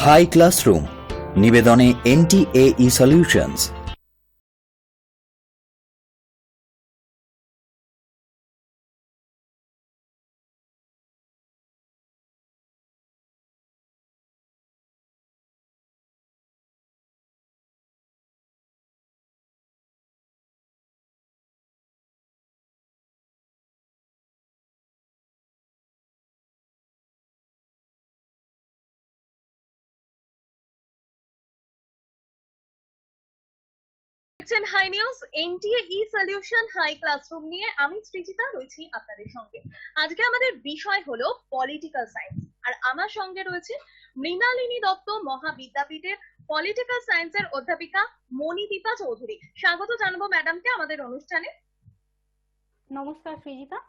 High classroom নিবেদনে NTAE solutions. Hi News NTAE solution Hi classroom নিয়ে আমি সৃজিতা রয়েছি আপনাদের সঙ্গে। আজকে আমাদের বিষয় হলো পলিটিক্যাল সায়েন্স, আর আমার সঙ্গে রয়েছে মৃণালিনী দত্ত মহাবিদ্যাপীঠের পলিটিক্যাল সায়েন্সের অধ্যাপিকা মণিদীপা চৌধুরী। স্বাগত জানাবো ম্যাডামকে আমাদের অনুষ্ঠানে। নমস্কার সৃজিতা,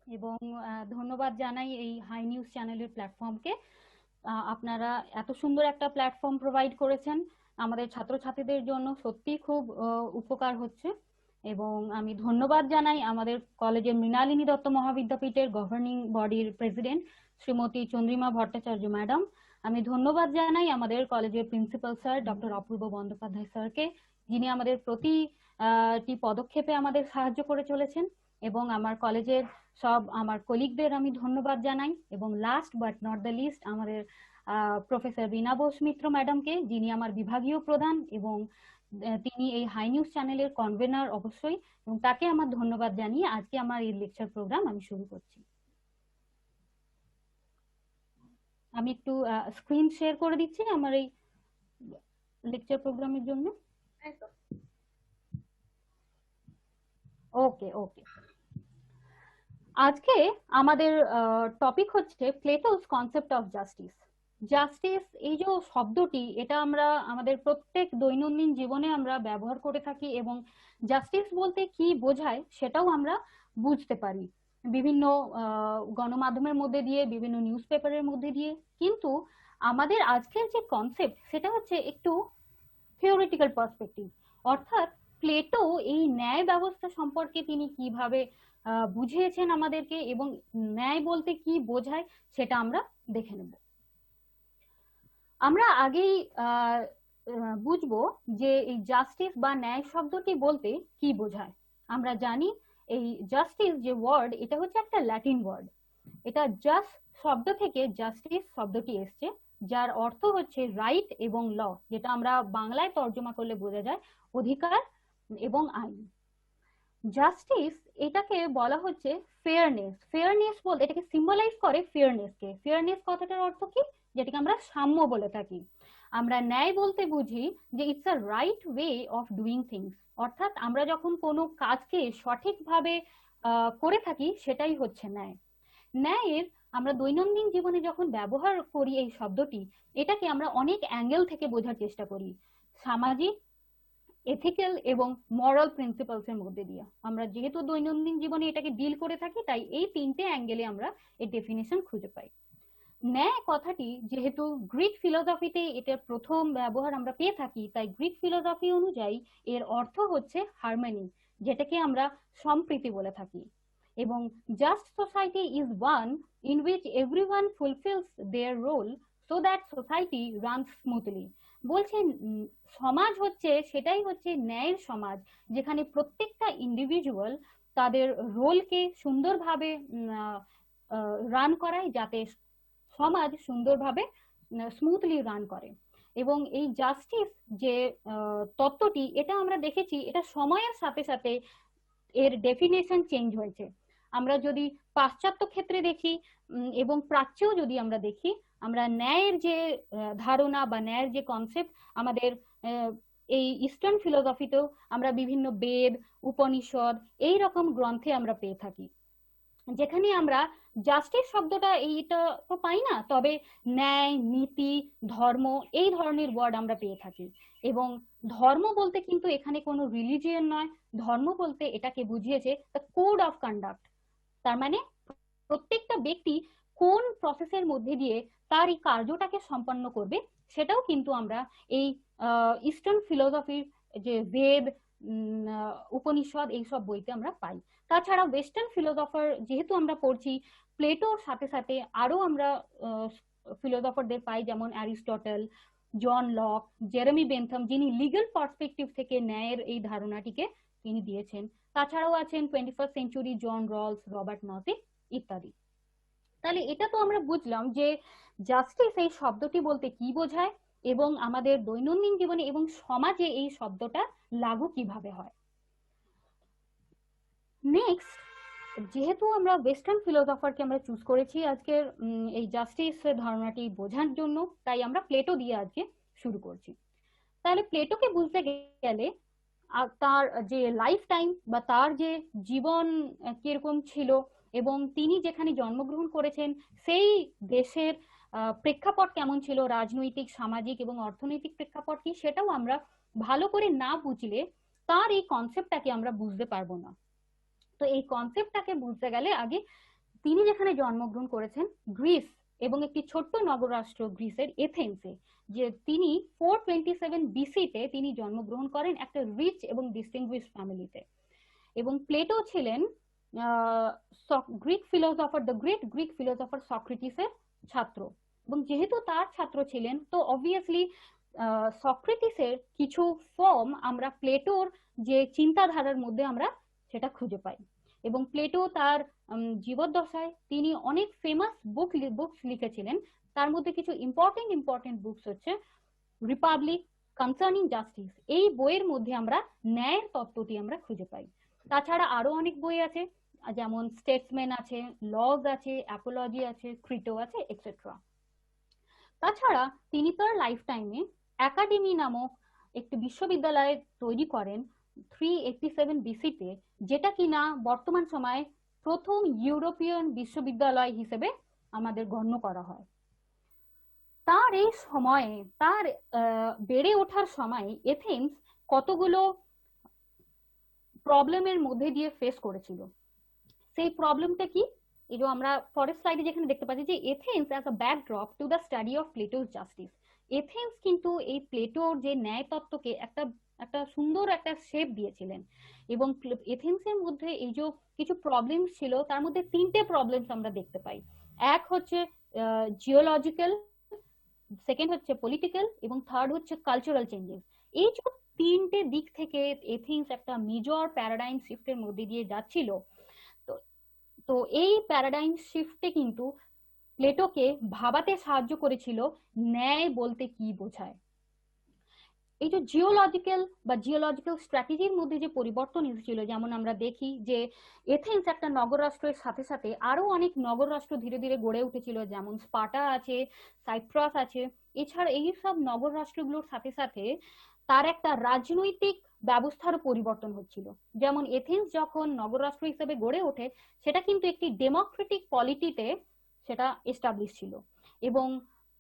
এবং ধন্যবাদ জানাই এই হাই নিউজ চ্যানেলের প্ল্যাটফর্মকে। আপনারা এত সুন্দর একটা প্ল্যাটফর্ম প্রোভাইড করেছেন আমাদের ছাত্রছাত্রীদের জন্য, সত্যি খুব উপকার হচ্ছে। এবং আমি ধন্যবাদ জানাই আমাদের কলেজের মৃণালিনী দত্ত মহাবিদ্যাপীঠের গভর্নিং বডির প্রেসিডেন্ট শ্রীমতী চন্দ্রিমা ভট্টাচার্য ম্যাডাম। আমি ধন্যবাদ জানাই আমাদের কলেজের প্রিন্সিপাল স্যার ডক্টর অপূর্ব বন্দ্যোপাধ্যায় স্যারকে, যিনি আমাদের প্রতিটি পদক্ষেপে আমাদের সাহায্য করে চলেছেন। এবং আমার কলেজের সব আমার কলিগদের আমি ধন্যবাদ জানাই। এবং last but not the least আমাদের প্রফেসর বীণা বোস মিত্র ম্যাডামকে, যিনি আমার বিভাগীয় প্রধান এবং তিনি এই হাই নিউজ চ্যানেলের কনভেনার অবশ্যই, এবং তাকে আমার ধন্যবাদ জানিয়ে আজকে আমার এই লেকচার প্রোগ্রাম আমি শুরু করছি। আমি একটু স্ক্রিন শেয়ার করে দিচ্ছি আমার এই লেকচার প্রোগ্রামের জন্য। ওকে ওকে, আজকে আমাদের টপিক হচ্ছে Plato's concept of justice. Justice এই যে শব্দটি, এটা আমরা আমাদের প্রত্যেক দৈনন্দিন জীবনে আমরা ব্যবহার করে থাকি, এবং জাস্টিস বলতে কি বোঝায় সেটাও আমরা বুঝতে পারি বিভিন্ন গণমাধ্যমের মধ্যে দিয়ে, বিভিন্ন নিউজ পেপারের মধ্যে দিয়ে। কিন্তু আমাদের আজকের যে কনসেপ্ট সেটা হচ্ছে একটু থিওরিটিক্যাল পার্সপেক্টিভ, অর্থাৎ প্লেটো এই ন্যায় ব্যবস্থা সম্পর্কে তিনি কিভাবে বুঝিয়েছেন আমাদেরকে, এবং ন্যায় বলতে কি বোঝায় সেটা আমরা দেখে নেব। আমরা আগেই বুঝবো যে এই জাস্টিস বা ন্যায় শব্দটি বলতে কি বোঝায়। আমরা জানি এই জাস্টিস যে ওয়ার্ড, এটা হচ্ছে একটা ল্যাটিন ওয়ার্ড। এটা জাস্ট শব্দ থেকে জাস্টিস শব্দটি এসছে, যার অর্থ হচ্ছে রাইট এবং ল, যেটা আমরা বাংলায় তর্জমা করলে বোঝা যায় অধিকার এবং আইন। জাস্টিস এটাকে বলা হচ্ছে ফেয়ারনেস। ফেয়ারনেস বলতে এটাকে সিম্বলাইজ করে ফেয়ারনেসকে। ফেয়ারনেস কথাটার অর্থ কি, যেটাকে আমরা সাম্য বলে থাকি। আমরা ন্যায় বলতে বুঝি যে it's a right way of doing things, অর্থাৎ আমরা যখন কোনো কাজকে সঠিকভাবে করে থাকি সেটাই হচ্ছে ন্যায়। ন্যায়ের আমরা দৈনন্দিন জীবনে যখন ব্যবহার করি এই শব্দটি, এটাকে আমরা অনেক অ্যাঙ্গেল থেকে বোঝার চেষ্টা করি। সামাজিক, এথিক্যাল এবং মরাল প্রিন্সিপালস এর মধ্যে দিয়ে আমরা যেহেতু দৈনন্দিন জীবনে এটাকে ডিল করে থাকি, তাই এই তিনটে অ্যাঙ্গেলে আমরা এর ডেফিনেশন খুঁজে পাই। ন্যায় কথাটি যেহেতু গ্রিক ফিলোসফিতে এটার প্রথম ব্যবহার আমরা পেয়ে থাকি, তাই গ্রিক ফিলোসফি অনুযায়ী এর অর্থ হচ্ছে হারমোনি, যেটাকে আমরা সম্প্রীতি বলে থাকি। এবং just society is one in which everyone fulfils their role so that society runs smoothly. বলছেন সমাজ হচ্ছে, সেটাই হচ্ছে ন্যায়ের সমাজ, যেখানে প্রত্যেকটা ইন্ডিভিজুয়াল তাদের রোলকে সুন্দরভাবে রান করায়, যাতে সমাজ সুন্দরভাবে স্মুথলি রান করে। এবং এই জাস্টিস যে তত্ত্বটি, এটা আমরা দেখেছি এটা সময়ের সাথে সাথে এর ডেফিনেশন চেঞ্জ হয়েছে। আমরা যদি পাশ্চাত্য ক্ষেত্রে দেখি এবং প্রাচ্যেও যদি আমরা দেখি, আমরা ন্যায়ের যে ধারণা বা ন্যায়ের যে কনসেপ্ট আমাদের এই ইস্টার্ন ফিলোসফিতেও আমরা বিভিন্ন বেদ, উপনিষদ এই রকম গ্রন্থে আমরা পেয়ে থাকি, যেখানে আমরা জাস্টিস শব্দটা এইটা তো পাই না, তবে ন্যায়, নীতি, ধর্ম এই ধরনের ওয়ার্ড আমরা পেয়ে থাকি। এবং ধর্ম বলতে কিন্তু এখানে কোনো রিলিজিয়ন নয়, ধর্ম বলতে এটাকে বুঝিয়েছে দ্য কোড অফ কন্ডাক্ট। তার মানে প্রত্যেকটা ব্যক্তি কোন প্রসেসের মধ্যে দিয়ে তার এই কার্যটাকে সম্পন্ন করবে, সেটাও কিন্তু আমরা এই ইস্টার্ন ফিলোসফির যে বেদ, উপনিষদ এইসব বইতে আমরা পাই। তাছাড়া ওয়েস্টার্ন ফিলোসফার যেহেতু আমরা পড়ছি, প্লেটোর সাথে সাথে আরো আমরা ফিলোসফারদের পাই, যেমন Aristotle, John Locke, Jeremy Bentham, যিনি লিগ্যাল পার্সপেক্টিভ থেকে ন্যায়ের এই ধারণাটিকে তিনি দিয়েছেন। তাছাড়াও আছেন 21st সেঞ্চুরি জন রলস, রবার্ট নথি ইত্যাদি। তাহলে এটা তো আমরা বুঝলাম যে জাস্টিস এই শব্দটি বলতে কি বোঝায় এবং আমাদের দৈনন্দিন জীবনে এবং সমাজে এই শব্দটা লাগু কিভাবে হয়। নেক্সট, যেহেতু আমরা ওয়েস্টার্ন ফিলোসফারকে আমরা চুজ করেছি আজকের এই জাস্টিস ধারণাটি বোঝার জন্য, তাই আমরা প্লেটো দিয়ে আজকে শুরু করছি। তাহলে প্লেটোকে বুঝতে গেলে তার যে লাইফ টাইম বা তার যে জীবন কিরকম ছিল এবং তিনি যেখানে জন্মগ্রহণ করেছেন সেই দেশের প্রেক্ষাপট কেমন ছিল, রাজনৈতিক, সামাজিক এবং অর্থনৈতিক প্রেক্ষাপট কি, সেটাও আমরা ভালো করে না বুঝলে তার এই কনসেপ্টটাকে আমরা বুঝতে পারবো না। তো এই কনসেপ্টটাকে বুঝতে গেলে আগে তিনি যেখানে জন্মগ্রহণ করেছেন গ্রিস এবং একটি ছোট্ট নগররাষ্ট্র গ্রিসের এথেন্সে, যে তিনি 427 বিসিতে তিনি জন্মগ্রহণ করেন একটা রিচ এবং ডিস্টিংগুইশ ফ্যামিলিতে। এবং প্লেটো ছিলেন Greek philosopher, the great Greek philosopher সক্রেটিসের ছাত্র, এবং যেহেতু তার ছাত্র ছিলেন তো অবভিয়াসলি সক্রেটিসের কিছু ফর্ম আমরা প্লেটোর যে চিন্তাধারার মধ্যে আমরা সেটা খুঁজে পাই। এবং প্লেটো তার জীবদ্দশায় তিনি অনেক ফেমাস বুকস লিখেছিলেন, তার মধ্যে কিছু ইম্পর্টেন্ট বুকস হচ্ছে রিপাবলিক, কনসার্নিং জাস্টিস। এই বইয়ের মধ্যে আমরা ন্যায়ের তত্ত্বটি আমরা খুঁজে পাই। তাছাড়া আরো অনেক বই আছে, যেমন স্টেটসম্যান আছে, লজ আছে, অ্যাপোলজি আছে, ক্রিটো আছে, এটসেট্রা। তাছাড়া তিনি তার লাইফ টাইমে একাডেমি নামক একটি বিশ্ববিদ্যালয় তৈরি করেন 387 বিসিতে, যেটা কিনা বর্তমান সময়ে প্রথম ইউরোপিয়ান বিশ্ববিদ্যালয় হিসেবে আমাদের গণ্য করা হয়। তার এই সময়ে, তার বেড়ে ওঠার সময় এথেন্স কতগুলো প্রবলেমের মধ্যে দিয়ে ফেস করেছিল। সেই প্রবলেমটা কি, এই যে আমরা পরের স্লাইডে যেখানে দেখতে পাচ্ছি যে Athens as a backdrop to the study of Plato's justice. Athens কিন্তু এই প্লেটোর যে ন্যায় তত্ত্বকে একটা সুন্দর একটা শেপ দিয়েছিলেন। এবং এথেন্সের মধ্যে এই যে কিছু প্রবলেম ছিল, তার মধ্যে তিনটে প্রবলেমস আমরা দেখতে পাই। এক হচ্ছে জিওলজিক্যাল, সেকেন্ড হচ্ছে পলিটিক্যাল এবং থার্ড হচ্ছে কালচারাল চেঞ্জেস। এই যে তিনটে দিক থেকে এথেন্স একটা মেজর প্যারাডাইম শিফটের মধ্যে দিয়ে যাচ্ছিল। তো এই প্যারাডাইম শিফটে কিন্তু প্লেটোকে ভাবাতে সাহায্য করেছিল ন্যায় বলতে কি বোঝায়। এই যে জিওলজিক্যাল স্ট্র্যাটেজির মধ্যে যে পরিবর্তন এসেছিল, যেমন আমরা দেখি যে এথেন্স একটা নগররাষ্ট্রের সাথে সাথে আরো অনেক নগররাষ্ট্র ধীরে ধীরে গড়ে উঠেছিল, যেমন স্পার্টা আছে, সাইপ্রাস আছে। এছাড়া এই সব নগররাষ্ট্রগুলোর সাথে সাথে তার একটা রাজনৈতিক ব্যবস্থারও পরিবর্তন হচ্ছিল। যেমন এথেন্স যখন নগররাষ্ট্র হিসেবে গড়ে ওঠে সেটা কিন্তু একটি ডেমোক্রেটিক পলিটিতে সেটা এস্টাবলিশ ছিল। এবং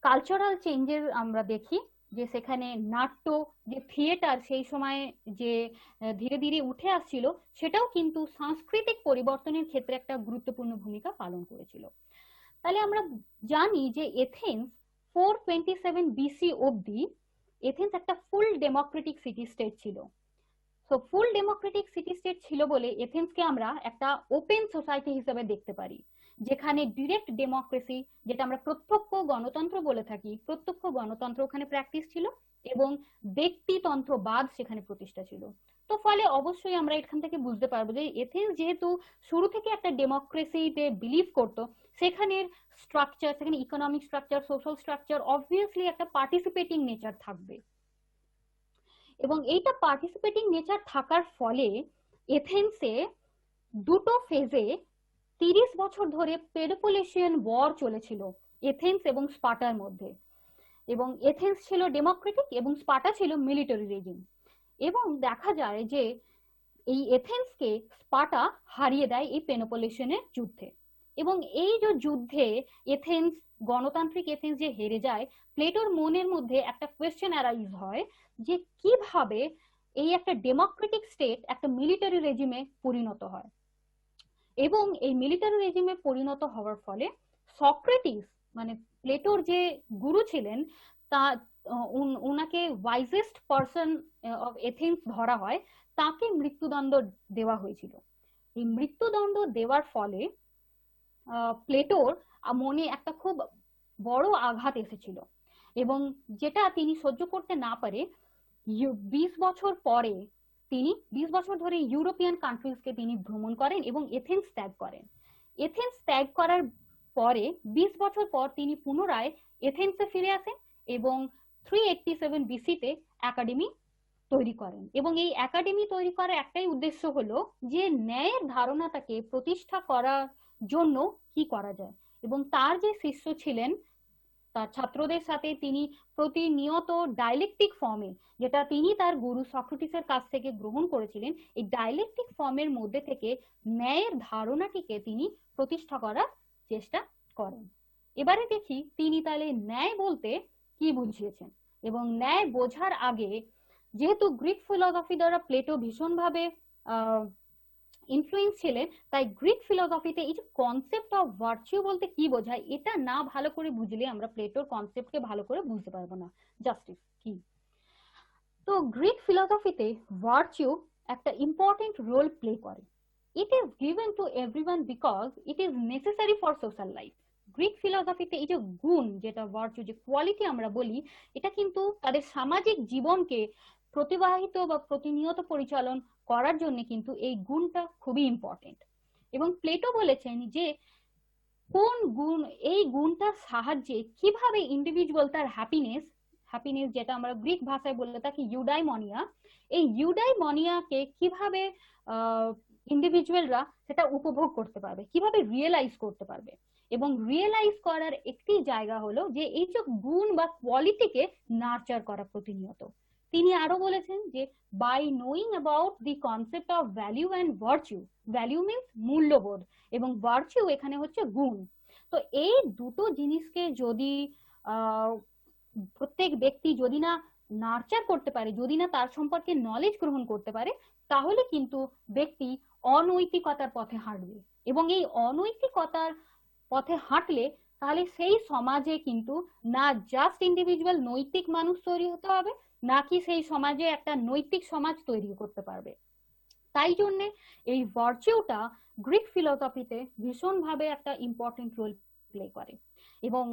কালচারাল চেঞ্জেস আমরা দেখি যে সেখানে নাট্য, যে থিয়েটার সেই সময় যে ধীরে ধীরে উঠে আসছিল, সেটাও কিন্তু সাংস্কৃতিক পরিবর্তনের ক্ষেত্রে একটা গুরুত্বপূর্ণ ভূমিকা পালন করেছিল। তাহলে আমরা জানি যে এথেন্স 427 বিসি অবধি এথেন্স একটা ফুল ডেমোক্রেটিক সিটি স্টেট ছিল। তো ফুল ডেমোক্রেটিক সিটি স্টেট ছিল বলে এথেন্সকে আমরা একটা ওপেন সোসাইটি হিসেবে দেখতে পারি, যেখানে ডিরেক্ট ডেমোক্রেসি, যেটা আমরা প্রত্যক্ষ গণতন্ত্র বলে থাকি, প্রত্যক্ষ গণতন্ত্র ওখানে প্র্যাকটিস ছিল এবং ব্যক্তিতন্ত্রবাদ সেখানে প্রতিষ্ঠা ছিল। তো ফলে অবশ্যই আমরা এখান থেকে বুঝতে পারবো যে এথেন্স যেহেতু শুরু থেকে একটা ডেমোক্রেসিতে বিলিভ করতো, সেখানের স্ট্রাকচার, সেখানে economic structure, social structure obviously একটা পার্টিসিপেটিং নেচার থাকবে। এবং এইটা পার্টিসিপেটিং নেচার থাকার ফলে এথেন্সে দুটো ফেজে 30 বছর ধরে পেলোপোনেশিয়ান ওয়ার চলেছিল এথেন্স এবং স্পার্টার মধ্যে। এবং এথেন্স ছিল ডেমোক্রেটিক এবং স্পার্টা ছিল মিলিটারি রেজিম। এবং দেখা যায় যে এই এথেন্সকে স্পার্টা হারিয়ে দেয় এই পেলোপোনেশিয়ানের যুদ্ধে। এবং এই যে যুদ্ধে এথেন্স, গণতান্ত্রিক এথেন্স যে হেরে যায়, প্লেটোর মনের মধ্যে একটা কোয়েশ্চেন অ্যারাইজ হয় যে কিভাবে এই একটা ডেমোক্রেটিক স্টেট একটা মিলিটারি রেজিমে পরিণত হয়। এবং এই মিলিটারি রেজিমে পরিণত হওয়ার ফলে সক্রেটিস, মানে প্লেটোর যে গুরু ছিলেন, তা ওনাকে ওয়াইজেস্ট পারসন অফ এথেন্স ধরা হয়, তাকে মৃত্যুদণ্ড দেওয়া হয়েছিল। এই মৃত্যুদণ্ড দেওয়ার ফলে প্লেটোর মনে একটা খুব বড় আঘাত এসেছিল এবং যেটা তিনি সহ্য করতে না পারে 20 বছর পরে তিনি 20 বছর ধরে ইউরোপিয়ান কান্ট্রিজকে তিনি ভ্রমণ করেন এবং এথেন্স ত্যাগ করেন। এথেন্স ত্যাগ করার পরে 20 বছর পর তিনি পুনরায় এথেন্সে ফিরে আসেন এবং 387 বিসিতে একাডেমি তৈরি করেন এবং এই একাডেমি তৈরি করার একটাই উদ্দেশ্য হলো যে ন্যায়ের ধারণাটাকে প্রতিষ্ঠা করার জন্য কি করা যায় এবং তার যে শিষ্য ছিলেন তার ছাত্রদের সাথে তিনি প্রতিনিয়ত ডায়ালেকটিক ফর্মে, যেটা তিনি তার গুরু সক্রেটিসের কাছ থেকে গ্রহণ করেছিলেন, এই ডায়ালেকটিক ফর্মের মধ্যে থেকে ন্যায়ের ধারণাটিকে তিনি প্রতিষ্ঠা করার চেষ্টা করেন। এবারে দেখি তিনি তাহলে ন্যায় বলতে কি বুঝিয়েছেন এবং ন্যায় বোঝার আগে যেহেতু গ্রিক ফিলসফি দ্বারা প্লেটো ভীষণভাবে ইনফ্লুয়েন্স ছিলেন, তাই গ্রিক ফিলসফিতে এই যে কনসেপ্ট অফ ভার্চু বলতে কি বোঝায় এটা না ভালো করে বুঝলে আমরা প্লেটোর কনসেপ্টকে ভালো করে বুঝতে পারবো না জাস্টিস কি। তো গ্রিক ফিলসফিতে ভার্চু একটা ইম্পর্টেন্ট রোল প্লে করে। It is given to everyone because it is necessary for social life. Greek ফিলসফিতে এই যে গুণ, যেটা ভার্চু, যে কোয়ালিটি আমরা বলি, এটা কিন্তু তাদের সামাজিক জীবনকে প্রতিবাহিত বা প্রতিনিয়ত পরিচালন করার জন্য কিন্তু এই গুণটা খুবই ইম্পর্টেন্ট। এবং প্লেটো বলেছেন যে কোন গুণ, এই গুণটার সাহায্যে কিভাবে ইন্ডিভিজুয়াল তার হ্যাপিনেস যেটা আমরা গ্রিক ভাষায় বললে তাকে ইউডাইমনিয়া, এই ইউডাইমনিয়াকে কিভাবে ইন্ডিভিজুয়ালরা সেটা উপভোগ করতে পারবে, কিভাবে রিয়েলাইজ করতে পারবে। এবং রিয়েলাইজ করার একটি জায়গা হলো যে এই যে গুণ বা কোয়ালিটিকে নার্চার করা প্রতিনিয়ত। তিনি আরো বলেছেন যে by knowing about the concept of value and virtue, value means মূল্যবোধ এবং ভার্চু এখানে হচ্ছে গুণ। তো এই দুটো জিনিসকে যদি প্রত্যেক ব্যক্তি যদি না নার্চার করতে পারে, যদি না তার সম্পর্কে নলেজ গ্রহণ করতে পারে, তাহলে কিন্তু ব্যক্তি অনৈতিকতার পথে হাঁটবে এবং এই অনৈতিকতার পথে হাঁটলে তাহলে সেই সমাজে কিন্তু না জাস্ট ইন্ডিভিজুয়াল নৈতিক মানুষ তৈরি হতে হবে, নাকি সেই সমাজে একটা নৈতিক সমাজ তৈরি করতে পারবে। তাই জন্য এই ভার্চুটা গ্রিক ফিলসফিতে ভীষণভাবে একটা ইম্পর্টেন্ট রোল প্লে করে। এবং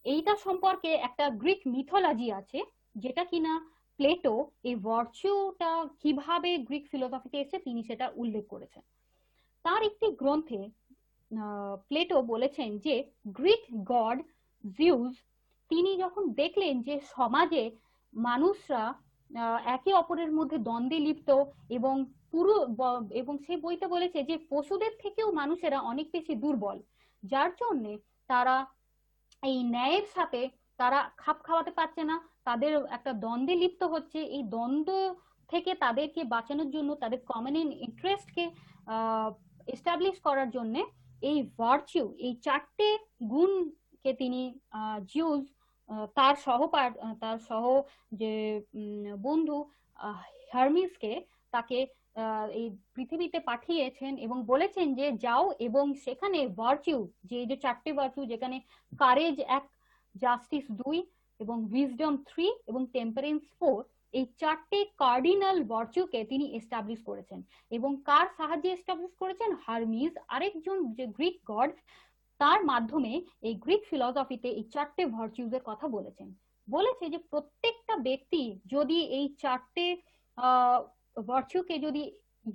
এইটা সম্পর্কে একটা গ্রিক মিথোলজি আছে যেটা কিনা প্লেটো এই ভার্চুটা কিভাবে গ্রিক ফিলসফিতে এসে তিনি সেটা উল্লেখ করেছেন। তার একটি গ্রন্থে প্লেটো বলেছেন যে গ্রিক গড জিউস তিনি যখন দেখলেন যে সমাজে মানুষরা একে অপরের মধ্যে দ্বন্দ্বে লিপ্ত এবং এবং সে বইতে বলেছে যে পশুদের থেকেও মানুষেরা অনেক বেশি দুর্বল, যার জন্যে তারা এই ন্যায়ের সাথে তারা খাপ খাওয়াতে পারছে না, তাদের একটা দ্বন্দ্বে লিপ্ত হচ্ছে। এই দ্বন্দ্ব থেকে তাদেরকে বাঁচানোর জন্য, তাদের কমন ইন্টারেস্টকে এস্টাবলিশ করার জন্য এই ভার্চু, এই চারটে গুণকে তিনি জিউস তার সহ যে বন্ধু হার্মিসকে তাকে এই পৃথিবীতে পাঠিয়েছেন এবং বলেছেন যে যাও এবং সেখানে ভার্চু, যে চারটে ভার্চু, যেখানে কারেজ 1, জাস্টিস 2 এবং উইজডম 3 এবং টেম্পারেন্স 4, এই চারটে কার্ডিনাল ভার্চুকে তিনি এস্টাবলিশ করেছেন। এবং কার সাহায্যে এস্টাবলিশ করেছেন? হার্মিস, আরেকজন যে গ্রিক গড, তার মাধ্যমে এই গ্রিক ফিলসফিতে এই চারটে ভার্চুজের কথা বলেছে যে প্রত্যেকটা ব্যক্তি যদি এই চারটে ভার্চুকে যদি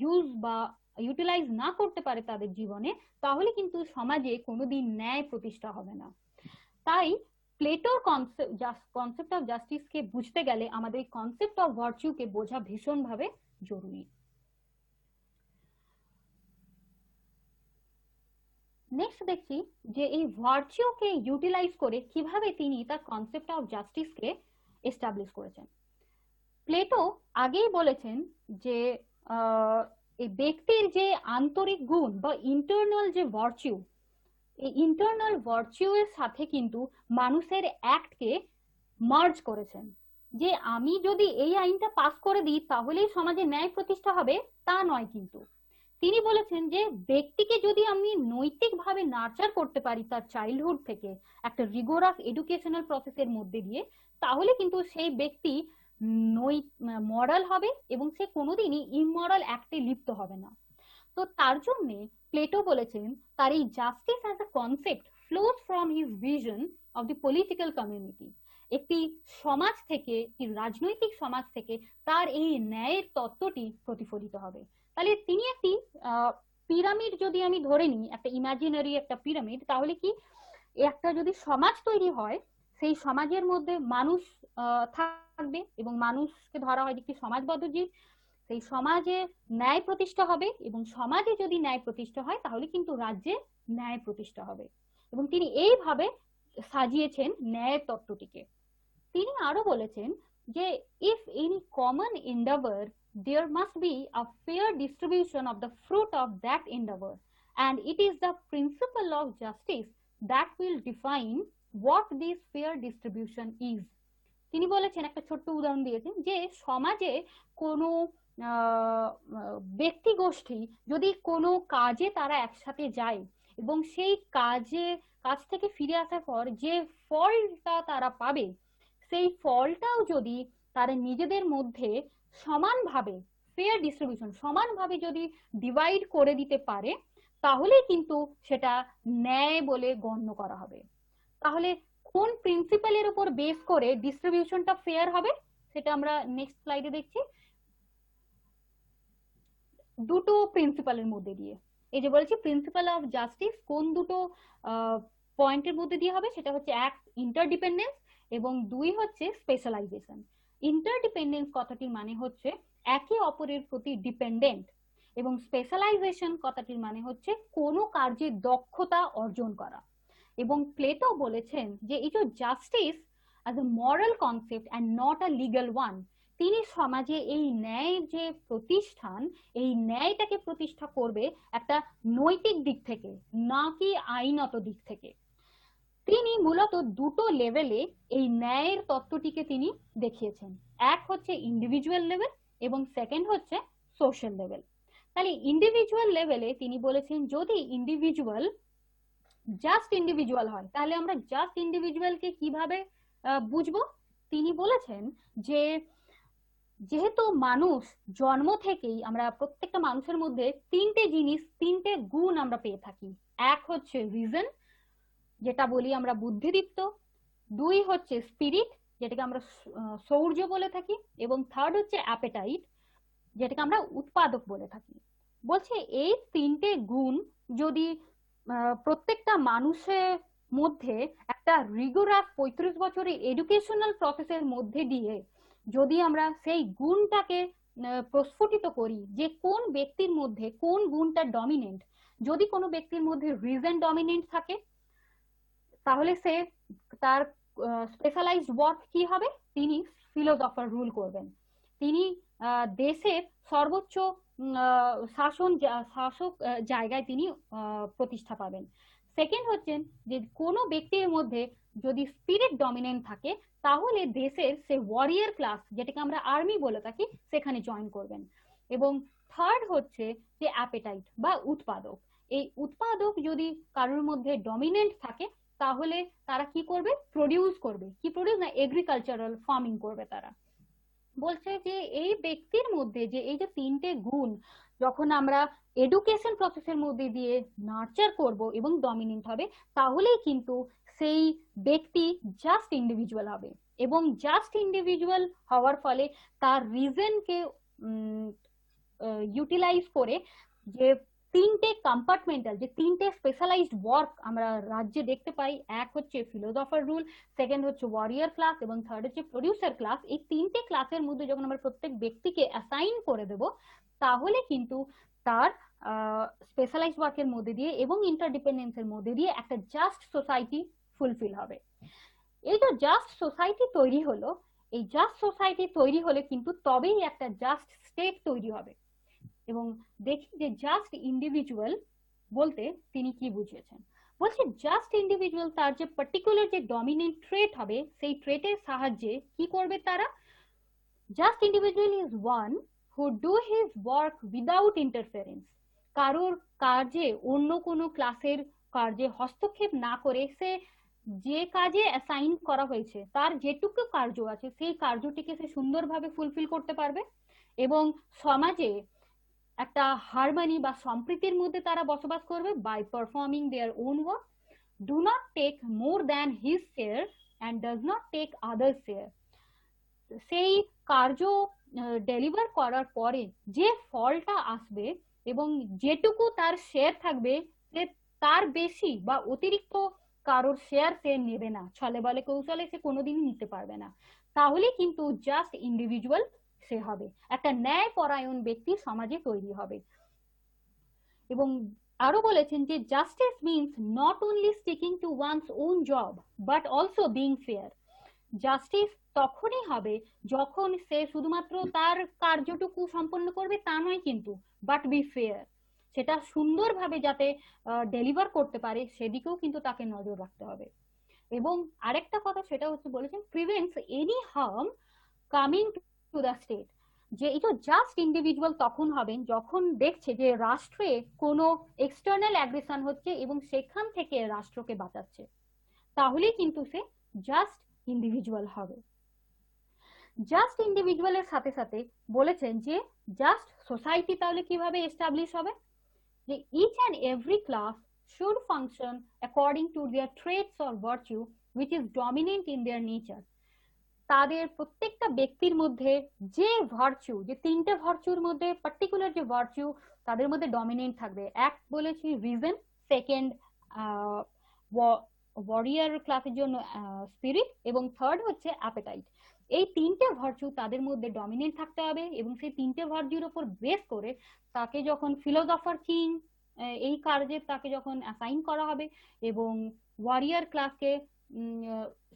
ইউজ বা ইউটিলাইজ না করতে পারে তাদের জীবনে, তাহলে কিন্তু সমাজে কোনোদিন ন্যায় প্রতিষ্ঠা হবে না। তাই প্লেটোর কনসেপ্ট অফ জাস্টিসকে বুঝতে গেলে আমাদের কনসেপ্ট অফ ভার্চুকে বোঝা ভীষণভাবে জরুরি। নেক্সট দেখছি যে এই ভার্চুকে ইউটিলাইজ করে কিভাবে তিনি তার কনসেপ্ট অফ জাস্টিসকে এস্টাবলিশ করেছেন। প্লেটো আগেই বলেছেন যে এই ব্যক্তির যে আন্তরিক গুণ বা ইন্টারনাল যে ভার্চু, এই ইন্টারনাল ভার্চু এর সাথে কিন্তু মানুষের অ্যাক্টকে মার্জ করেছেন। যে আমি যদি এই আইনটা পাস করে দিই তাহলেই সমাজে ন্যায় প্রতিষ্ঠা হবে, তা নয়। কিন্তু তিনি বলেছেন যে ব্যক্তিকে যদি আমি নৈতিকভাবে নার্চার করতে পারি তার চাইল্ডহুড থেকে একটা রিগোরাস এডুকেশনাল প্রসেসের মধ্যে দিয়ে, তাহলে কিন্তু সেই ব্যক্তি মরাল হবে এবং সে কোনোদিনই ইমমরাল অ্যাক্টে লিপ্ত হবে না। তো তার জন্য প্লেটো বলেছেন তার এই justice as a concept flows from his vision of the political community, একটি সমাজ থেকে, একটি রাজনৈতিক সমাজ থেকে তার এই ন্যায়ের তত্ত্বটি প্রতিফলিত হবে। তাহলে তিনি একটি পিরামিড যদি আমি ধরে নিই, একটা ইমাজিনারি একটা পিরামিড, তাহলে কি একটা যদি সমাজ তৈরি হয়, সেই সমাজের মধ্যে মানুষ থাকবে এবং মানুষকে ধরা হয় একটি সমাজবদ্ধ জীব, সেই সমাজে ন্যায় প্রতিষ্ঠা হবে এবং সমাজে যদি ন্যায় প্রতিষ্ঠা হয় তাহলে কিন্তু রাজ্যে ন্যায় প্রতিষ্ঠা হবে। এবং তিনি এইভাবে সাজিয়েছেন ন্যায়ের তত্ত্বটিকে। তিনি আরো বলেছেন যে if in common Endeavour there must be a fair distribution of the fruit of that endeavor, and it is the principle of justice that will define what this fair distribution is. তিনি বলেছেন, একটা ছোট্ট উদাহরণ দিয়েছেন, যে সমাজে কোনো ব্যক্তি গোষ্ঠী যদি কোনো কাজে তারা একসাথে যায় এবং সেই কাজ থেকে ফিরে আসার পর যে ফলটা তারা পাবে, সেই ফলটাও যদি তারা নিজেদের মধ্যে সমানভাবে, ফেয়ার ডিস্ট্রিবিউশন, সমানভাবে যদি ডিভাইড করে দিতে পারে, তাহলে কিন্তু সেটা ন্যায় বলে গণ্য করা হবে। তাহলে কোন প্রিন্সিপালের উপর বেস করে ডিস্ট্রিবিউশনটা ফেয়ার হবে সেটা আমরা নেক্সট স্লাইডে দেখছি। দুটো প্রিন্সিপালের মধ্যে দিয়ে, এই যে বলেছি প্রিন্সিপাল অফ জাস্টিস কোন দুটো পয়েন্টের মধ্যে দিয়ে হবে, সেটা হচ্ছে এক ইন্টারডিপেন্ডেন্স এবং দুই হচ্ছে স্পেশালাইজেশন। ইন্টারডিপেন্ডেন্স কথাটির মানে হচ্ছে একে অপরের প্রতি ডিপেন্ডেন্ট, এবং স্পেশালাইজেশন কথাটির মানে হচ্ছে কোনো কার্যে দক্ষতা অর্জন করা। এবং প্লেটো বলেছেন যে এই যে justice as a moral concept and not a legal one, তিনি সমাজে এই ন্যায় যে প্রতিষ্ঠান, এই ন্যায়টাকে প্রতিষ্ঠা করবে একটা নৈতিক দিক থেকে, না কি আইনত দিক থেকে। তিনি মূলত দুটো লেভেলে এই ন্যায়ের তত্ত্বটিকে তিনি দেখিয়েছেন, এক হচ্ছে ইন্ডিভিজুয়াল লেভেল এবং সেকেন্ড হচ্ছে সোশ্যাল লেভেল। তাহলে ইন্ডিভিজুয়াল লেভেলে তিনি বলেছেন যদি ইন্ডিভিজুয়াল জাস্ট ইন্ডিভিজুয়াল হয়, তাহলে আমরা জাস্ট ইন্ডিভিজুয়ালকে কিভাবে বুঝবো। তিনি বলেছেন যে যেহেতু মানুষ জন্ম থেকেই, আমরা প্রত্যেকটা মানুষের মধ্যে তিনটে গুণ আমরা পেয়ে থাকি। এক হচ্ছে রিজন, যেটা বলি আমরা বুদ্ধিদীপ্ত, দুই হচ্ছে স্পিরিট, যেটাকে আমরা শৌর্য বলে থাকি, এবং থার্ড হচ্ছে অ্যাপেটাইট, যেটাকে আমরা উৎপাদক বলে থাকি। বলছে এই তিনটে গুণ যদি প্রত্যেকটা মানুষের মধ্যে একটা রিগোরাস 35 বছরের এডুকেশনাল প্রসেসের মধ্যে দিয়ে যদি আমরা সেই গুণটাকে প্রস্ফুটিত করি, যে কোন ব্যক্তির মধ্যে কোন গুণটা ডমিনেন্ট, যদি কোনো ব্যক্তির মধ্যে রিজন ডমিনেন্ট থাকে তাহলে সে তার স্পেশালাইজড ওয়ার্ক কি হবে, তিনি ফিলোসফার রুল করবেন, তিনি দেশের সর্বোচ্চ শাসক জায়গায় তিনি প্রতিষ্ঠা পাবেন। সেকেন্ড হচ্ছেন যে কোনো ব্যক্তির মধ্যে যদি স্পিরিট ডমিনেন্ট থাকে তাহলে দেশের সে ওয়ারিয়ার ক্লাস, যেটাকে আমরা আর্মি বলে থাকি, সেখানে জয়েন করবেন। এবং থার্ড হচ্ছে যে অ্যাপেটাইট বা উৎপাদক। এই উৎপাদক যদি কারোর মধ্যে ডমিনেন্ট থাকে তাহলে তারা কি করবে, প্রডিউস করবে। কি প্রডিউস না, এগ্রিকালচারাল ফার্মিং করবে তারা। বলছে যে এই ব্যক্তির মধ্যে যে এই যে তিনটে গুণ যখন আমরা এডুকেশন প্রসেসের মধ্যে দিয়ে নার্চার করব এবং ডমিনেন্ট হবে, তাহলেই কিন্তু সেই ব্যক্তি জাস্ট ইন্ডিভিজুয়াল হবে। এবং জাস্ট ইন্ডিভিজুয়াল হওয়ার ফলে তার রিজনকে ইউটিলাইজ করে যে তিনটে কম্পার্টমেন্টাল, যে তিনটে স্পেশালাইজড ওয়ার্ক আমরা রাজ্যে দেখতে পাই, এক হচ্ছে ফিলোসফার রুল, সেকেন্ড হচ্ছে ওয়ারিয়ার ক্লাস এবং থার্ড হচ্ছে প্রডিউসার ক্লাস। এই তিনটে ক্লাসের মধ্যে যখন আমরা প্রত্যেক ব্যক্তিকে অ্যাসাইন করে দেব, তাহলে কিন্তু তার স্পেশালাইজড ওয়ার্কের মধ্যে দিয়ে এবং ইন্টারডিপেন্ডেন্সের মধ্যে দিয়ে একটা জাস্ট সোসাইটি ফুলফিল হবে। এই যে জাস্ট সোসাইটি তৈরি হলো, এই জাস্ট সোসাইটি তৈরি হলে কিন্তু তবেই একটা জাস্ট স্টেট তৈরি হবে। এবং দেখি যে জাস্ট ইন্ডিভিজুয়াল বলতে তিনি কি বুঝিয়েছেন। বলছে জাস্ট ইন্ডিভিজুয়াল তার যে পার্টিকুলার যে ডমিনেন্ট ট্রেট হবে, সেই ট্রেটের সাহায্যে কি করবে তারা, just individual is one who do his work without interference. কারোর কাজে, অন্য কোনো ক্লাসের কাজে হস্তক্ষেপ না করে সে যে কাজে অ্যাসাইন করা হয়েছে তার যেটুকু কার্য আছে সেই কার্যটিকে সে সুন্দরভাবে ফুলফিল করতে পারবে এবং সমাজে একটা হারমোনি বা সম্প্রীতির মধ্যে তারা বসবাস করবে by performing their own work. do not take more than his share and does not take others share. সেই কার্য ডেলিভার করার পরে যে ফলটা আসবে এবং যেটুকু তার শেয়ার থাকবে সে তার বেশি বা অতিরিক্ত কারোর শেয়ার সে নেবে না, ছলে বলে কৌশলে সে কোনোদিনই নিতে পারবে না। তাহলে কিন্তু জাস্ট ইন্ডিভিজুয়াল সে হবে, একটা ন্যায় পরায়ণ ব্যক্তি সমাজে তৈরি হবে। এবং আরো বলেছেন যে justice means not only sticking to one's own job but also being fair. Justice তখনই হবে যখন সে শুধুমাত্র তার কার্যটুকু সম্পন্ন করবে তা নয় কিন্তু, বাট বি ফেয়ার, সেটা সুন্দরভাবে যাতে ডেলিভার করতে পারে সেদিকেও কিন্তু তাকে নজর রাখতে হবে। এবং আরেকটা কথা সেটা হচ্ছে বলেছেন prevents any harm coming to the state, যে এই যে জাস্ট ইন্ডিভিজুয়াল তখন হবেন যখন দেখছে যে রাষ্ট্রে কোনো এক্সটার্নাল অ্যাগ্রেশন হচ্ছে এবং সেখান থেকে রাষ্ট্রকে বাঁচাচ্ছে, তাহলেই কিন্তু সে জাস্ট ইন্ডিভিজুয়াল হবে। জাস্ট ইন্ডিভিজুয়ালের সাথে সাথে বলেছেন যে জাস্ট সোসাইটি তাহলে কিভাবে এস্টাবলিশ হবে, যে each and every class should function according to their traits or virtue which is dominant in their nature. তাদের প্রত্যেকটা ব্যক্তির মধ্যে যে ভার্চু, যে তিনটে ভার্চুর মধ্যে পার্টিকুলার যে ভার্চু তাদের মধ্যে ডমিনেন্ট থাকবে, এক বলেছি রিজন, সেকেন্ড ওয়ারিয়ার ক্লাসের জন্য স্পিরিট, এবং থার্ড হচ্ছে অ্যাপেটাইট। এই তিনটে ভার্চু তাদের মধ্যে ডমিনেন্ট থাকতে হবে এবং সেই তিনটে ভার্চুর উপর বেস করে তাকে যখন ফিলোসফার কিং এই কার্যে তাকে যখন অ্যাসাইন করা হবে এবং ওয়ারিয়ার ক্লাসকে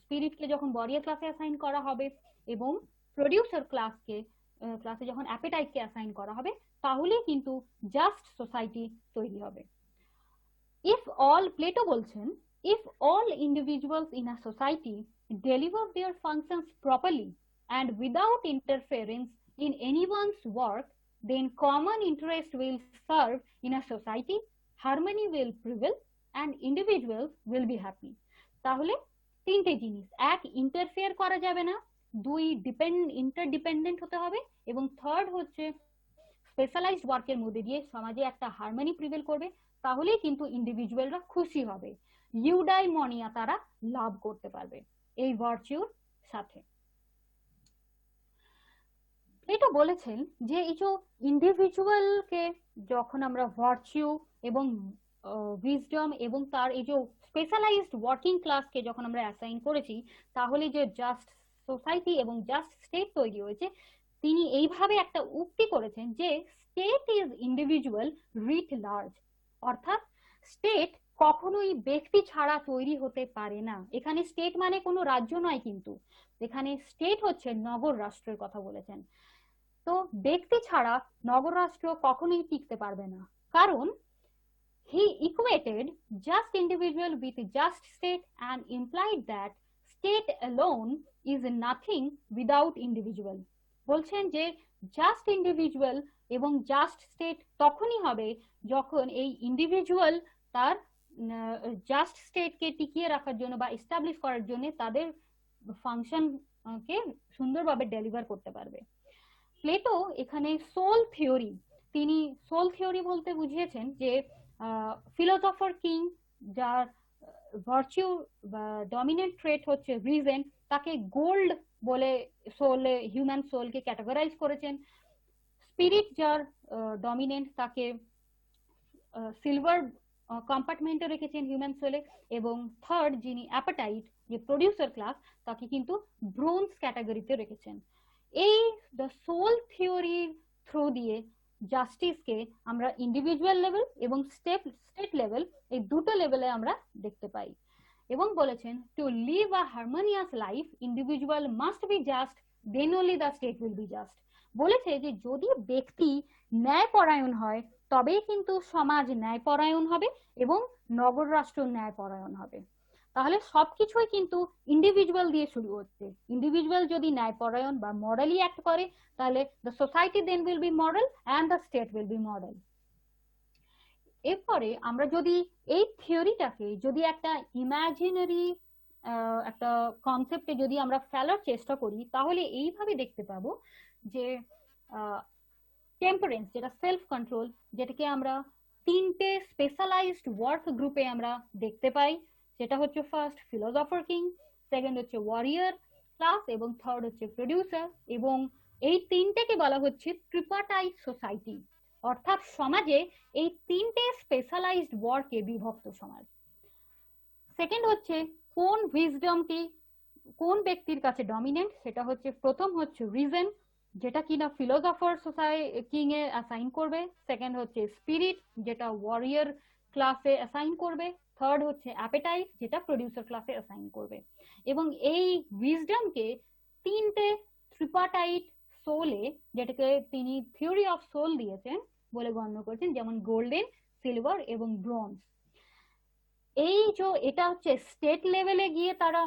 স্পিরিটকে যখন ওয়ারিয়ার ক্লাসে অ্যাসাইন করা হবে এবং প্রডিউসার ক্লাসে যখন অ্যাপেটাইটকে অ্যাসাইন করা হবে, তাহলেই কিন্তু জাস্ট সোসাইটি তৈরি হবে। ইফ অল, প্লেটো বলছেন, if all individuals in a society deliver their functions properly and without interference in anyone's work, then common interest will serve in a society, harmony will prevail and individuals will be happy. তাহলে তিনটে জিনিস, এক interfere করা যাবে না, দুই interdependent হতে হবে, এবং থার্ড হচ্ছে স্পেশালাইজড ওয়ার্কের মধ্যে দিয়ে সমাজে একটা হারমোনি প্রিভেল করবে, তাহলেই কিন্তু ইন্ডিভিজুয়ালরা খুশি হবে, ইউডাইমনিয়া তারা লাভ করতে পারবে এই ভার্চুর সাথে। এটা বলেছেন যে এই যে ইন্ডিভিজুয়ালকে যখন আমরা ভার্চু এবং উইজডম এবং তার এই যে স্পেশালাইজড ওয়ার্কিং ক্লাসকে যখন আমরা অ্যাসাইন করেছি, তাহলে যে জাস্ট সোসাইটি এবং জাস্ট স্টেট তৈরি হয়েছে। তিনি এইভাবে একটা উক্তি করেছেন যে state is individual writ large, অর্থাৎ স্টেট কখনোই ব্যক্তি ছাড়া তৈরি হতে পারে না। এখানে স্টেট মানে কোনো রাজ্য নয়, কিন্তু এখানে স্টেট হচ্ছে নগর রাষ্ট্রের কথা বলেছেন। তো ব্যক্তি ছাড়া নগর রাষ্ট্র কখনোই টিকতে পারবে না, কারণ he equated just individual with just state and implied that state alone is nothing without individual। বলছেন যে জাস্ট ইন্ডিভিজুয়াল এবং জাস্ট স্টেট তখনই হবে যখন এই ইন্ডিভিজুয়াল তার জাস্ট স্টেটকে টিকিয়ে রাখার জন্য বা এস্টাবলিশ করার জন্য তাদের ফাংশনকে সুন্দরভাবে ডেলিভার করতে পারবে। প্লেটো এখানে সোল থিওরি, তিনি সোল থিওরি বলতে বুঝিয়েছেন যে ফিলোসফার কিং যার ভার্চু বা ডমিনেন্ট ট্রেট হচ্ছে রিজন, তাকে গোল্ড বলে সোলে হিউম্যান সোলকে ক্যাটাগরাইজ করেছেন। স্পিরিট যার ডমিনেন্ট তাকে সিলভার কম্পার্টমেন্টে রেখেছেন হিউম্যান সোলে, এবং থার্ড যিনি অ্যাপাটাইট যে প্রডিউসার ক্লাস তাকে কিন্তু ব্রোঞ্জ ক্যাটাগরিতে রেখেছেন। এই দ্য সোল থিওরির থ্রু দিয়ে জাস্টিসকে আমরা ইন্ডিভিজুয়াল লেভেল এবং স্টেট লেভেল এই দুটো লেভেলে আমরা দেখতে পাই। এবং বলেছেন to live a harmonious life individual must be just, then only the state will be just. বলেছে যে যদি ব্যক্তি ন্যায়পরায়ণ হয় তবেই কিন্তু সমাজ ন্যায়পরায়ণ হবে এবং নগর রাষ্ট্র ন্যায়পরায়ণ হবে। তাহলে সবকিছুই কিন্তু ইন্ডিভিজুয়াল দিয়ে শুরু হচ্ছে। ইন্ডিভিজুয়াল যদি ন্যায়পরায়ণ বা মরালি অ্যাক্ট করে তাহলে the society then will be moral and the state will be moral. এরপরে আমরা যদি এই থিওরিটাকে যদি একটা ইমাজিনারি একটা কনসেপ্টে যদি আমরা ফেলার চেষ্টা করি, তাহলে এইভাবে দেখতে পাবো যে টেম্পারেন্স যেটা সেলফ কন্ট্রোল, যেটাকে আমরা তিনটে স্পেশালাইজড ওয়ার্ক গ্রুপে আমরা দেখতে পাই, সেটা হচ্ছে ফার্স্ট ফিলোসফার কিং, সেকেন্ড হচ্ছে ওয়ারিয়ার ক্লাস এবং থার্ড হচ্ছে প্রডিউসার। এবং এই তিনটেকে বলা হচ্ছে ট্রিপার্টাইট সোসাইটি, অর্থাৎ সমাজে এই তিনটে স্পেশালাইজড ওয়ার্কে বিভক্ত সমাজ। সেকেন্ড হচ্ছে কোন উইজডমটি কোন ব্যক্তির কাছে ডমিনেন্ট, সেটা হচ্ছে প্রথম হচ্ছে রিজন, যেটা কিনা ফিলোসফার কিং এ অ্যাসাইন করবে। সেকেন্ড হচ্ছে স্পিরিট, যেটা ওয়ারিয়ার ক্লাসে অ্যাসাইন করবে। থার্ড হচ্ছে অ্যাপেটাইট, যেটা প্রডিউসার ক্লাসে অ্যাসাইন করবে। এবং এই উইজডমকে তিনটে ট্রিপার্টাইট সোলে, যেটাকে তিনি থিওরি অফ সোল দিয়েছেন বলে গণ্য করেছেন, যেমন গোল্ডেন, সিলভার এবং ব্রোঞ্জ। এই যে এটা হচ্ছে স্টেট লেভেলে গিয়ে তারা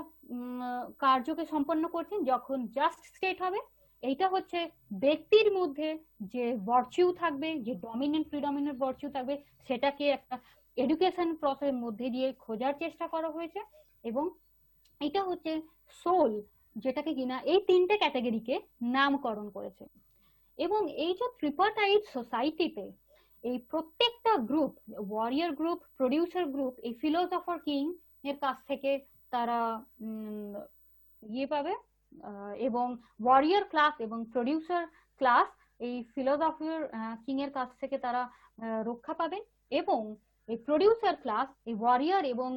কার্যকে সম্পন্ন করছেন। যখন জাস্ট স্টেট হবে, এইটা হচ্ছে ব্যক্তির মধ্যে যে ভার্চু থাকবে, যে ডমিনেন্ট প্রিডমিনেন্ট ভার্চু থাকবে, সেটাকে একটা এডুকেশন প্রসেসের মধ্যে দিয়ে খোঁজার চেষ্টা করা হয়েছে। এবং এটা হচ্ছে সোল, যেটাকে কিনা এই তিনটে ক্যাটাগরিকে নামকরণ করেছে। এবং এই যে ট্রিপার্টাইট সোসাইটিতে এই প্রত্যেকটা group, warrior group, producer group, এই ফিলোসফার কিং এর কাছ থেকে তারা ইয়ে পাবে, এবং ওয়ারিয়ার ক্লাস এবং প্রডিউসার ক্লাস এই ফিলোসফার কিং এর কাছ থেকে তারা রক্ষা পাবেন। এবং এই প্রডিউসার ক্লাস এই ওয়ারিয়ার এবং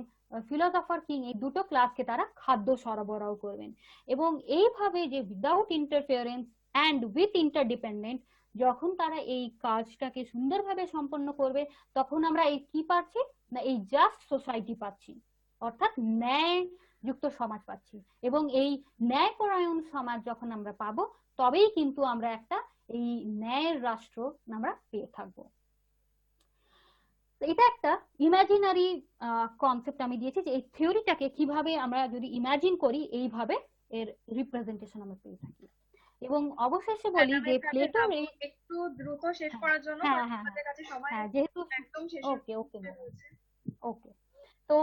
ফিলোসফার কিং এই দুটো ক্লাসকে তারা খাদ্য সরবরাহ করবেন। এবং এইভাবে যে without interference and with interdependent যখন তারা এই কাজটাকে সুন্দরভাবে সম্পন্ন করবে, তখন আমরা এই কি পাচ্ছি না, এই জাস্ট সোসাইটি পাচ্ছি, অর্থাৎ ন্যায় যুক্ত সমাজ পাচ্ছি। এবং এই ন্যায়পরায়ণ সমাজ যখন আমরা পাবো, তবেই কিন্তু আমরা একটা এই ন্যায়ের রাষ্ট্র আমরা পেয়ে থাকবো। এটা একটা ইমাজিনারি কনসেপ্ট আমি দিয়েছি, যে এই থিওরিটাকে কিভাবে আমরা যদি ইমাজিন করি, এইভাবে এর রিপ্রেজেন্টেশন আমরা পেয়ে থাকি। এবং অবশেষে বলি যে প্লেটোর এই একটু দ্রুত শেষ করার জন্য, হ্যাঁ কারণ হ্যাঁ আমাদের কাছে সময় যেহেতু একদম শেষ ওকে ওকে ওকে। তো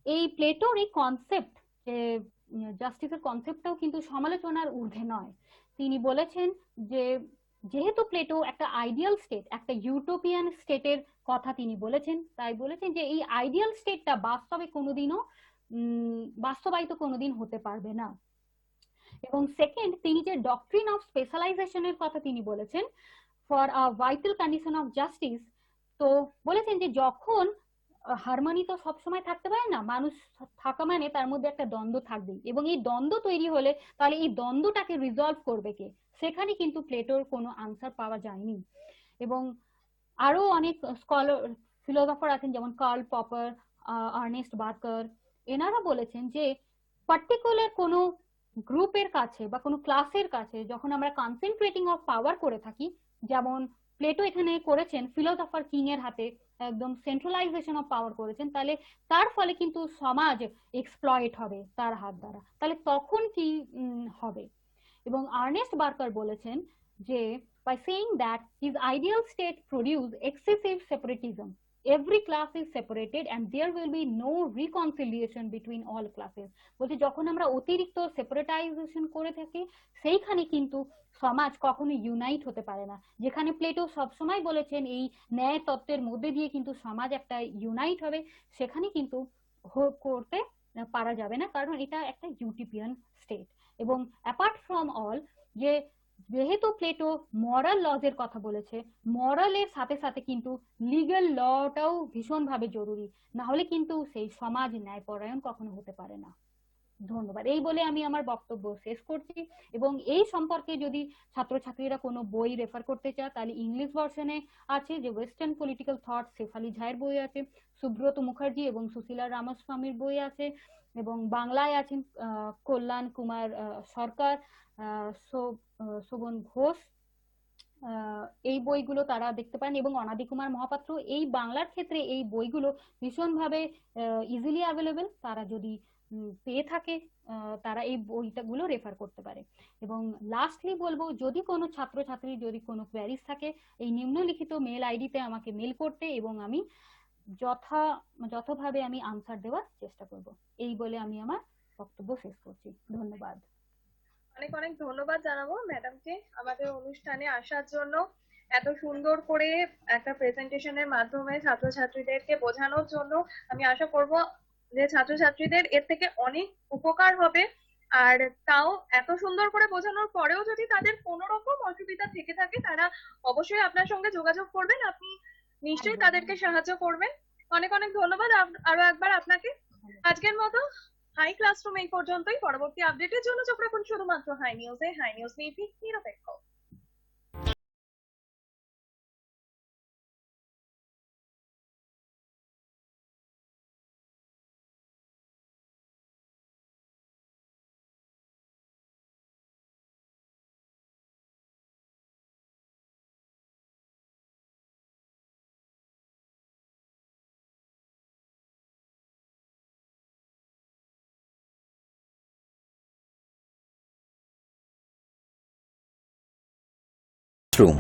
এই প্লেটোর এই কনসেপ্ট, যে জাস্টিসের কনসেপ্টটাও কিন্তু সমালোচনার ঊর্ধ্বে নয়। তিনি বলেছেন যে যেহেতু প্লেটো একটা আইডিয়াল স্টেট, একটা ইউটোপিয়ান স্টেটের কথা তিনি বলেছেন, তাই বলেছেন যে এই আইডিয়াল স্টেটটা বাস্তবে কোনোদিনও বাস্তবায়িত কোনোদিন হতে পারবে না। এবং সেকেন্ড, তিনি যে ডক্ট্রিন অফ স্পেশালাইজেশনের কথা তিনি বলেছেন for a vital condition of justice, তো বলেছেন যে যখন হারমোনি তো সবসময় থাকতে পারে না, মানুষ থাকা মানে তার মধ্যে একটা দ্বন্দ্ব থাকবেই, এবং এই দ্বন্দ্ব তৈরি হলে তাহলে এই দ্বন্দ্বটাকে রিজলভ করবে কে, সেখানে কিন্তু প্লেটোর কোনো আনসার পাওয়া যায়নি। এবং আরো অনেক স্কলার ফিলোসফার আছেন, যেমন কার্ল পপার, আর্নেস্ট বার্কার, এনারা বলেছেন যে পার্টিকুলার কোনো গ্রুপের কাছে বা কোনো ক্লাসের কাছে যখন আমরা কনসেন্ট্রেটিং অফ পাওয়ার করে থাকি, যেমন প্লেটো এখানে করেছেন ফিলোসফার কিং এর হাতে একদম সেন্ট্রালাইজেশন অফ পাওয়ার করেছেন, তাহলে তার ফলে কিন্তু সমাজ এক্সপ্লয়েট হবে তার হাত দ্বারা, তাহলে তখন কি হবে। এবং আর্নেস্ট বার্কার বলেছেন যে by saying that his ideal state produced excessive separatism, every class is separated and there will be no reconciliation between all classes। বলছে যখন আমরা অতিরিক্ত সেপারেটাইজেশন করে থাকি, সেইখানে কিন্তু সমাজ কখনো ইউনাইট হতে পারে না। যেখানে প্লেটো সবসময় বলেছেন এই ন্যায় তত্ত্বের মধ্যে দিয়ে কিন্তু সমাজ একটা ইউনাইট হবে, সেখানে কিন্তু করতে পারা যাবে না, কারণ এটা একটা ইউটোপিয়ান স্টেট। এবং অ্যাপার্ট ফ্রম অল, যে যেহেতু প্লেটো মরাল লজ এর কথা বলেছে, মরালের সাথে সাথে কিন্তু লিগ্যাল লটাও ভীষণভাবে জরুরি, না হলে কিন্তু সেই সমাজ ন্যায়পরায়ণ কখনো হতে পারে না। ধন্যবাদ। এই বলে আমি আমার বক্তব্য শেষ করছি। এবং এই সম্পর্কে যদি ছাত্রছাত্রীরা কোনো বই রেফার করতে চায়, তাহলে ইংলিশ ভার্সনে আছে যে ওয়েস্টার্ন পলিটিক্যাল থট, শেফালি ঝায়ের বই আছে, সুব্রত মুখার্জি এবং সুশীলা রামাস্বামীর বই আছে, এবং বাংলায় আছেন কল্যাণ কুমার সরকার, শোভন ঘোষ, এই বইগুলো তারা দেখতে পারেন। এবং অনাদি কুমার মহাপাত্র, এই বাংলার ক্ষেত্রে এই বইগুলো ভীষণভাবে ইজিলি অ্যাভেলেবেল, তারা যদি পেয়ে থাকে তারা এই বইটাগুলো রেফার করতে পারে। এবং লাস্টলি বলবো, যদি কোনো ছাত্রছাত্রী যদি কোনো কোয়ারিজ থাকে, এই নিম্নলিখিত মেল আইডিতে আমাকে মেল করতে, এবং আমি যথাভাবে আমি আনসার দেওয়ার চেষ্টা করব। এই বলে আমি আমার বক্তব্য শেষ করছি। ধন্যবাদ। অনেক অনেক ধন্যবাদ জানাবো ম্যাডামকে আমাদের অনুষ্ঠানে আসার জন্য, এত সুন্দর করে একটা প্রেজেন্টেশনের মাধ্যমে ছাত্রছাত্রীদেরকে বোঝানোর জন্য। আমি আশা করব যে ছাত্রছাত্রীদের এর থেকে অনেক উপকার হবে। আর তাও এত সুন্দর করে বোঝানোর পরেও যদি তাদের কোনো রকম অসুবিধা থেকে থাকে, তারা অবশ্যই আপনার সঙ্গে যোগাযোগ করবেন, আপনি নিশ্চয়ই তাদেরকে সাহায্য করবেন। অনেক অনেক ধন্যবাদ আরো একবার আপনাকে। আজকের মতো হাই ক্লাসরুম এই পর্যন্তই। পরবর্তী আপডেটের জন্য চোখ রাখুন শুধুমাত্র হাই নিউজে। হাই নিউজ নিরপেক্ষ। ক্লাসরুম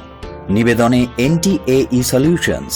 নিবেদনে NTAE সলিউশনস।